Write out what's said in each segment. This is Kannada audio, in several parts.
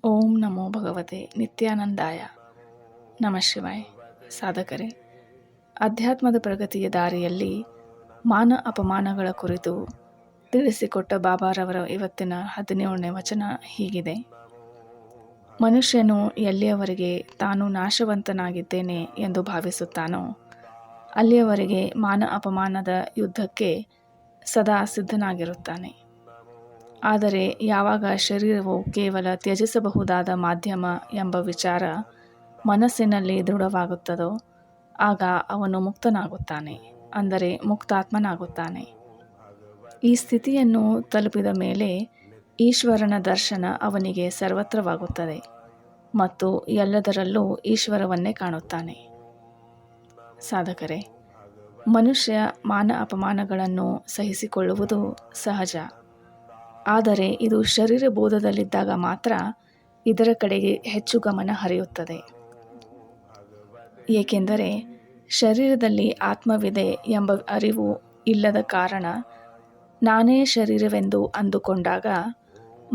ಓಂ ನಮೋ ಭಗವತೆ ನಿತ್ಯಾನಂದಾಯ. ನಮಃ ಶಿವಾಯ. ಸಾಧಕರೇ, ಅಧ್ಯಾತ್ಮದ ಪ್ರಗತಿಯ ದಾರಿಯಲ್ಲಿ ಮಾನ ಅಪಮಾನಗಳ ಕುರಿತು ತಿಳಿಸಿಕೊಟ್ಟ ಬಾಬಾರವರ ಇವತ್ತಿನ 17ನೇ ವಚನ ಹೀಗಿದೆ. ಮನುಷ್ಯನು ಎಲ್ಲಿಯವರೆಗೆ ತಾನು ನಾಶವಂತನಾಗಿದ್ದೇನೆ ಎಂದು ಭಾವಿಸುತ್ತಾನೋ ಅಲ್ಲಿಯವರೆಗೆ ಮಾನ ಅಪಮಾನದ ಯುದ್ಧಕ್ಕೆ ಸದಾ ಸಿದ್ಧನಾಗಿರುತ್ತಾನೆ. ಆದರೆ ಯಾವಾಗ ಶರೀರವು ಕೇವಲ ತ್ಯಜಿಸಬಹುದಾದ ಮಾಧ್ಯಮ ಎಂಬ ವಿಚಾರ ಮನಸ್ಸಿನಲ್ಲಿ ದೃಢವಾಗುತ್ತದೋ ಆಗ ಅವನು ಮುಕ್ತನಾಗುತ್ತಾನೆ, ಅಂದರೆ ಮುಕ್ತಾತ್ಮನಾಗುತ್ತಾನೆ. ಈ ಸ್ಥಿತಿಯನ್ನು ತಲುಪಿದ ಮೇಲೆ ಈಶ್ವರನ ದರ್ಶನ ಅವನಿಗೆ ಸರ್ವತ್ರವಾಗುತ್ತದೆ ಮತ್ತು ಎಲ್ಲದರಲ್ಲೂ ಈಶ್ವರವನ್ನೇ ಕಾಣುತ್ತಾನೆ. ಸಾಧಕರೇ, ಮನುಷ್ಯ ಮಾನ ಅಪಮಾನಗಳನ್ನು ಸಹಿಸಿಕೊಳ್ಳುವುದು ಸಹಜ. ಆದರೆ ಇದು ಶರೀರ ಬೋಧದಲ್ಲಿದ್ದಾಗ ಮಾತ್ರ ಇದರ ಕಡೆಗೆ ಹೆಚ್ಚು ಗಮನ ಹರಿಯುತ್ತದೆ. ಏಕೆಂದರೆ ಶರೀರದಲ್ಲಿ ಆತ್ಮವಿದೆ ಎಂಬ ಅರಿವು ಇಲ್ಲದ ಕಾರಣ ನಾನೇ ಶರೀರವೆಂದು ಅಂದುಕೊಂಡಾಗ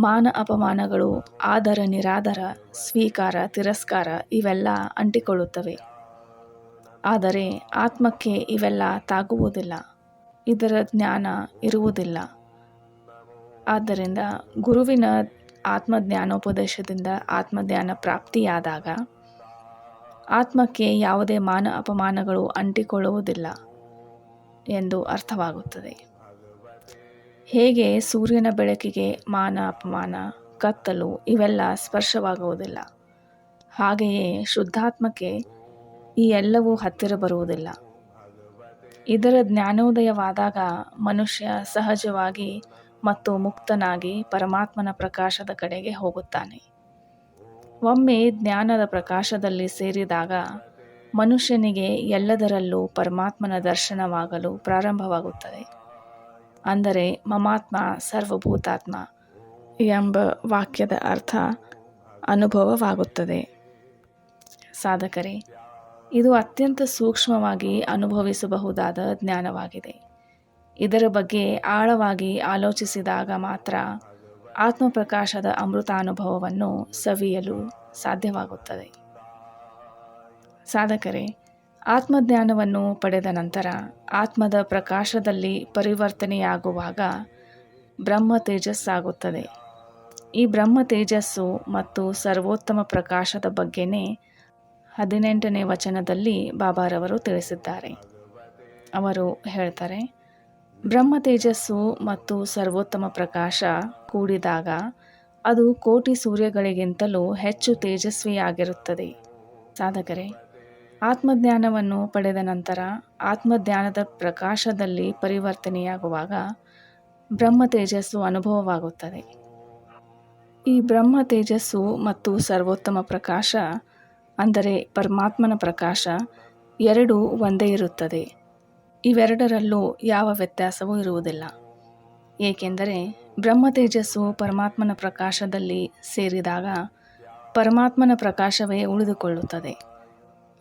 ಮಾನ ಅಪಮಾನಗಳು, ಆದರ ನಿರಾದರ, ಸ್ವೀಕಾರ ತಿರಸ್ಕಾರ ಇವೆಲ್ಲ ಅಂಟಿಕೊಳ್ಳುತ್ತವೆ. ಆದರೆ ಆತ್ಮಕ್ಕೆ ಇವೆಲ್ಲ ತಾಗುವುದಿಲ್ಲ, ಇದರ ಜ್ಞಾನ ಇರುವುದಿಲ್ಲ. ಆದ್ದರಿಂದ ಗುರುವಿನ ಆತ್ಮಜ್ಞಾನೋಪದೇಶದಿಂದ ಆತ್ಮಜ್ಞಾನ ಪ್ರಾಪ್ತಿಯಾದಾಗ ಆತ್ಮಕ್ಕೆ ಯಾವುದೇ ಮಾನ ಅಪಮಾನಗಳು ಅಂಟಿಕೊಳ್ಳುವುದಿಲ್ಲ ಎಂದು ಅರ್ಥವಾಗುತ್ತದೆ. ಹೇಗೆ ಸೂರ್ಯನ ಬೆಳಕಿಗೆ ಮಾನ ಅಪಮಾನ, ಕತ್ತಲು ಇವೆಲ್ಲ ಸ್ಪರ್ಶವಾಗುವುದಿಲ್ಲ, ಹಾಗೆಯೇ ಶುದ್ಧಾತ್ಮಕ್ಕೆ ಈ ಎಲ್ಲವೂ ಹತ್ತಿರ ಬರುವುದಿಲ್ಲ. ಇದರ ಜ್ಞಾನೋದಯವಾದಾಗ ಮನುಷ್ಯ ಸಹಜವಾಗಿ ಮತ್ತು ಮುಕ್ತನಾಗಿ ಪರಮಾತ್ಮನ ಪ್ರಕಾಶದ ಕಡೆಗೆ ಹೋಗುತ್ತಾನೆ. ಒಮ್ಮೆ ಜ್ಞಾನದ ಪ್ರಕಾಶದಲ್ಲಿ ಸೇರಿದಾಗ ಮನುಷ್ಯನಿಗೆ ಎಲ್ಲದರಲ್ಲೂ ಪರಮಾತ್ಮನ ದರ್ಶನವಾಗಲು ಪ್ರಾರಂಭವಾಗುತ್ತದೆ. ಅಂದರೆ ಮಮಾತ್ಮ ಸರ್ವಭೂತಾತ್ಮ ಎಂಬ ವಾಕ್ಯದ ಅರ್ಥ ಅನುಭವವಾಗುತ್ತದೆ. ಸಾಧಕರೇ, ಇದು ಅತ್ಯಂತ ಸೂಕ್ಷ್ಮವಾಗಿ ಅನುಭವಿಸಬಹುದಾದ ಜ್ಞಾನವಾಗಿದೆ. ಇದರ ಬಗ್ಗೆ ಆಳವಾಗಿ ಆಲೋಚಿಸಿದಾಗ ಮಾತ್ರ ಆತ್ಮಪ್ರಕಾಶದ ಅಮೃತಾನುಭವವನ್ನು ಸವಿಯಲು ಸಾಧ್ಯವಾಗುತ್ತದೆ. ಸಾಧಕರೇ, ಆತ್ಮಜ್ಞಾನವನ್ನು ಪಡೆದ ನಂತರ ಆತ್ಮದ ಪ್ರಕಾಶದಲ್ಲಿ ಪರಿವರ್ತನೆಯಾಗುವಾಗ ಬ್ರಹ್ಮ ತೇಜಸ್ಸಾಗುತ್ತದೆ. ಈ ಬ್ರಹ್ಮ ತೇಜಸ್ಸು ಮತ್ತು ಸರ್ವೋತ್ತಮ ಪ್ರಕಾಶದ ಬಗ್ಗೆನೇ 18ನೇ ವಚನದಲ್ಲಿ ಬಾಬಾರವರು ತಿಳಿಸಿದ್ದಾರೆ. ಅವರು ಹೇಳ್ತಾರೆ, ಬ್ರಹ್ಮ ತೇಜಸ್ಸು ಮತ್ತು ಸರ್ವೋತ್ತಮ ಪ್ರಕಾಶ ಕೂಡಿದಾಗ ಅದು ಕೋಟಿ ಸೂರ್ಯಗಳಿಗಿಂತಲೂ ಹೆಚ್ಚು ತೇಜಸ್ವಿಯಾಗಿರುತ್ತದೆ. ಸಾಧಕರೇ, ಆತ್ಮಜ್ಞಾನವನ್ನು ಪಡೆದ ನಂತರ ಆತ್ಮಜ್ಞಾನದ ಪ್ರಕಾಶದಲ್ಲಿ ಪರಿವರ್ತನೆಯಾಗುವಾಗ ಬ್ರಹ್ಮ ತೇಜಸ್ಸು ಅನುಭವವಾಗುತ್ತದೆ. ಈ ಬ್ರಹ್ಮ ತೇಜಸ್ಸು ಮತ್ತು ಸರ್ವೋತ್ತಮ ಪ್ರಕಾಶ ಅಂದರೆ ಪರಮಾತ್ಮನ ಪ್ರಕಾಶ ಎರಡೂ ಒಂದೇ ಇರುತ್ತದೆ. ಇವೆರಡರಲ್ಲೂ ಯಾವ ವ್ಯತ್ಯಾಸವೂ ಇರುವುದಿಲ್ಲ. ಏಕೆಂದರೆ ಬ್ರಹ್ಮ ತೇಜಸ್ಸು ಪರಮಾತ್ಮನ ಪ್ರಕಾಶದಲ್ಲಿ ಸೇರಿದಾಗ ಪರಮಾತ್ಮನ ಪ್ರಕಾಶವೇ ಉಳಿದುಕೊಳ್ಳುತ್ತದೆ.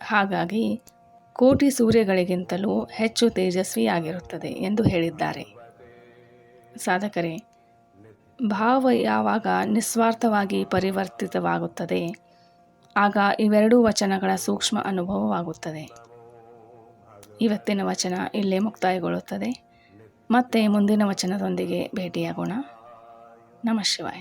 ಹಾಗಾಗಿ ಕೋಟಿ ಸೂರ್ಯಗಳಿಗಿಂತಲೂ ಹೆಚ್ಚು ತೇಜಸ್ವಿಯಾಗಿರುತ್ತದೆ ಎಂದು ಹೇಳಿದ್ದಾರೆ. ಸಾಧಕರೇ, ಭಾವ ಯಾವಾಗ ನಿಸ್ವಾರ್ಥವಾಗಿ ಪರಿವರ್ತಿತವಾಗುತ್ತದೆ ಆಗ ಇವೆರಡೂ ವಚನಗಳ ಸೂಕ್ಷ್ಮ ಅನುಭವವಾಗುತ್ತದೆ. ಇವತ್ತಿನ ವಚನ ಇಲ್ಲೇ ಮುಕ್ತಾಯಗೊಳ್ಳುತ್ತದೆ. ಮತ್ತೆ ಮುಂದಿನ ವಚನದೊಂದಿಗೆ ಭೇಟಿಯಾಗೋಣ. ನಮಃ ಶಿವಾಯ.